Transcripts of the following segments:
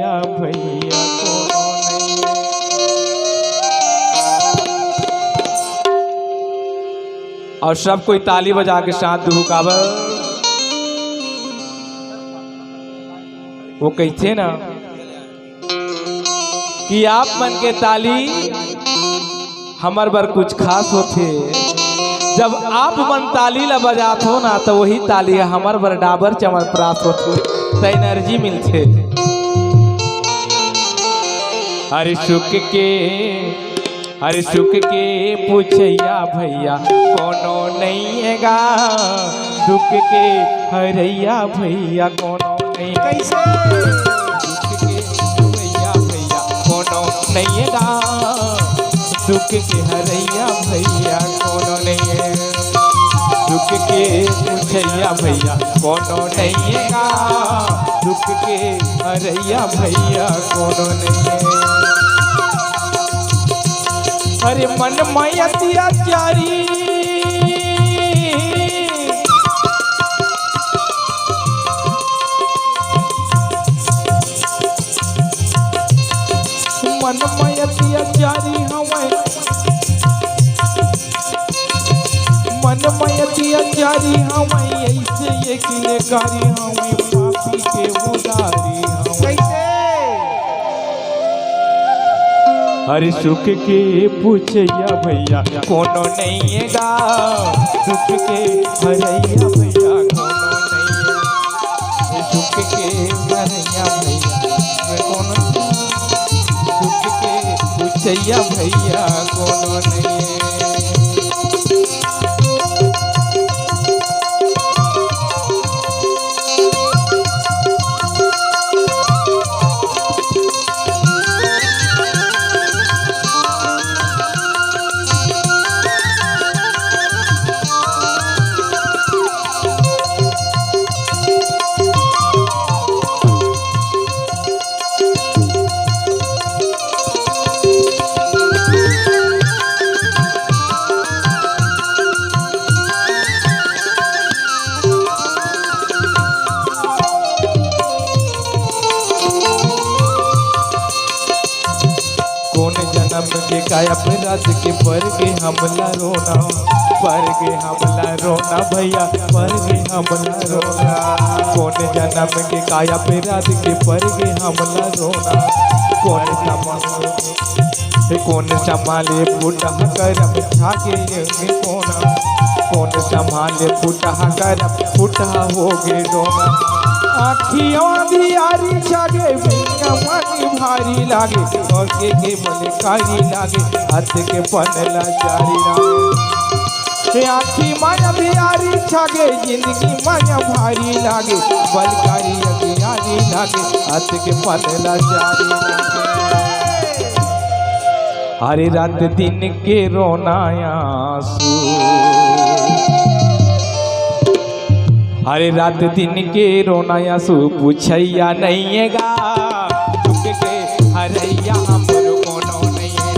हरैया भैया कोनो नहीं। और सब कोई ताली बजा के साथ दुहुकावर। वो कहते ना कि आप मन के ताली हमार बर कुछ खास होते। जब आप मन ताली ला बजात हो ना तो वही ताली हमार बर डाबर चमर प्राप्त होते तो एनर्जी मिलते। हरि सुख के पूछैया भैया कोनो नहीं है गा। दुख के हरैया भैया कोनो नहीं। कैसे दुख के भैया भैया कोनो नहीं है गा। दुख के हरैया भैया कोनो नहीं है। दुख के पूछैया भैया कोनो नहीं है गा। दुख के हरैया भैया कोनो नहीं है। अरे मन में अत्याचारी मन में अत्याचारी हमें मन में अत्याचारी हमें ऐसे ये किलेकारी हमें पापी के उदारी कैसे। हरि सुख के पूछैया भैया कोनो नहीं है गा। दुख के हरैया भैया कोनो नहीं है। सुख के हरैया भैया कोनो। दुख के पूछैया भैया कोनो नहीं है। के काया अपराध के पर के हमला रोना। पर के हमला रोना भैया पर के हमला रोना। कौन जन्म के काया अपराध के पर के हमला रोना। कौन संभाले फुटा करम छाके कोना। कौन संभाले फुटा करम फुटा हो गे रोना। आखियों दियारी जागे बिंगमनी भारी लागे। और के बोले कारी लागे हाथ के पनला जारी लागे। आखी माया दियारी छागे जिंदगी माया भारी लागे। बलकारी अगियारी लागे हाथ के पनला जारी लागे। हरे रात दिन के रोनाया आंसू। हरे रात दिन के रोनाया सु पूछैया नहीं है गा। दुख के हरैया हमरो कोनो नहीं है।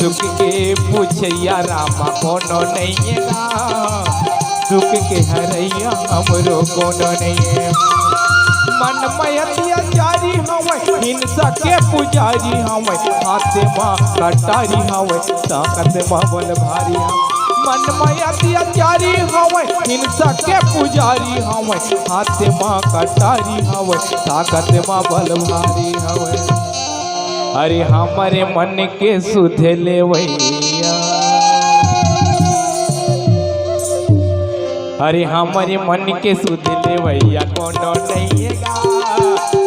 दुख के पूछैया रामा कोनो नहीं है गा। दुख के हरैया हमरो कोनो नहीं है। मन में अत्याचारी हमें हिंसा के पुजारी हमें। हाथे माँ कटारी हमें ताकत माँ बल भारी हमें। मन में अत्याचारी हवे हिंसा के पुजारी हवे। हाथ माँ कटारी हवे ताकत माँ बल भारी हवे। अरे हमारे मन के सुध लेवैया। अरे हमारे मन के सुध लेवैया कोनो नहीं है गा।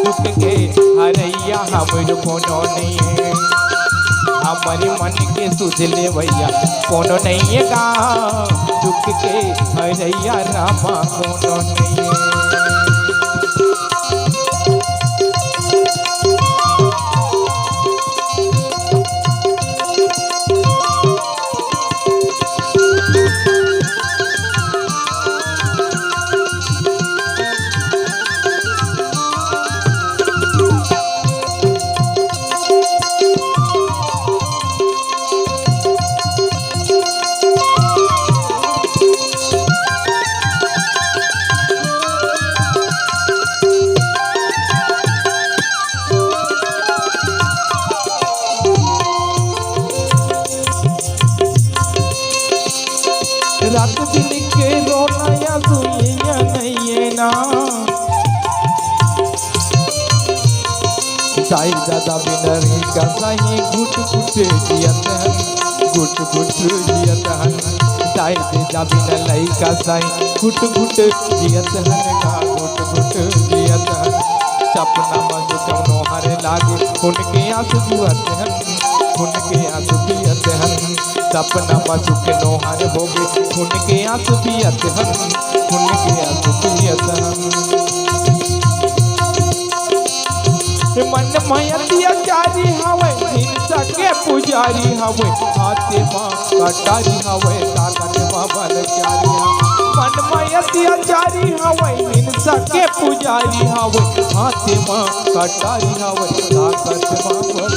दुख के हरैया हमरो कोनो नहीं है। हमारे मन के सुध लेवैया कोनो नहीं है गा। दुख के हरैया रामा कोनो नहीं है। साई दादा बिनरी का सही घुट घुट जियत हन घुट घुट जियत हन साई दादा बिन लई का सही घुट घुट जियत हन का घुट घुट जियत हन सपना मजो कौनो हरे लागे उनके आंसू जुहत हन उनके आंसू पियत हन सपना मजो के नोहर होगे उनके आंसू पियत हन उनके आंसू पियत हन मन मयतिया चारी हवे हिंसा के पुजारी हवे हाथे माँ कटारी हवे ताकत माँ बल चारी मन मयतिया चारी हवे हिंसा के पुजारी हवे हाथे माँ कटारी हवे ताकत माँ बल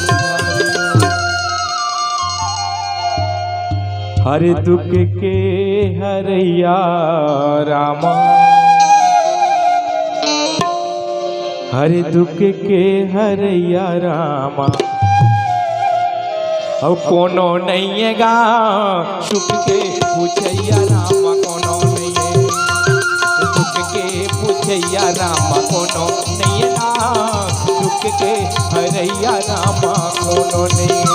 हर दुख के हरैया रामा हर दुख के हरैया रामा अब कोनो नहीं गा सुख के पूछैया रामा कोनो नहीं दुख के पूछैया रामा कोनो नहीं गा दुख के हरैया रामा कोनो नहीं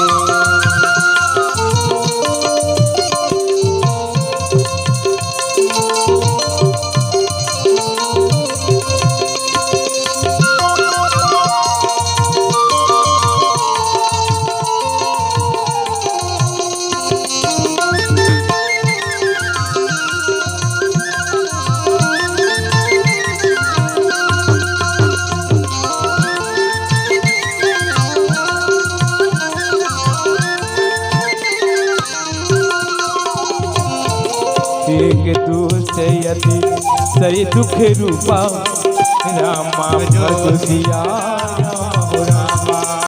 एक दूसरे यदि सही दुख रूपा रामा भजो सिया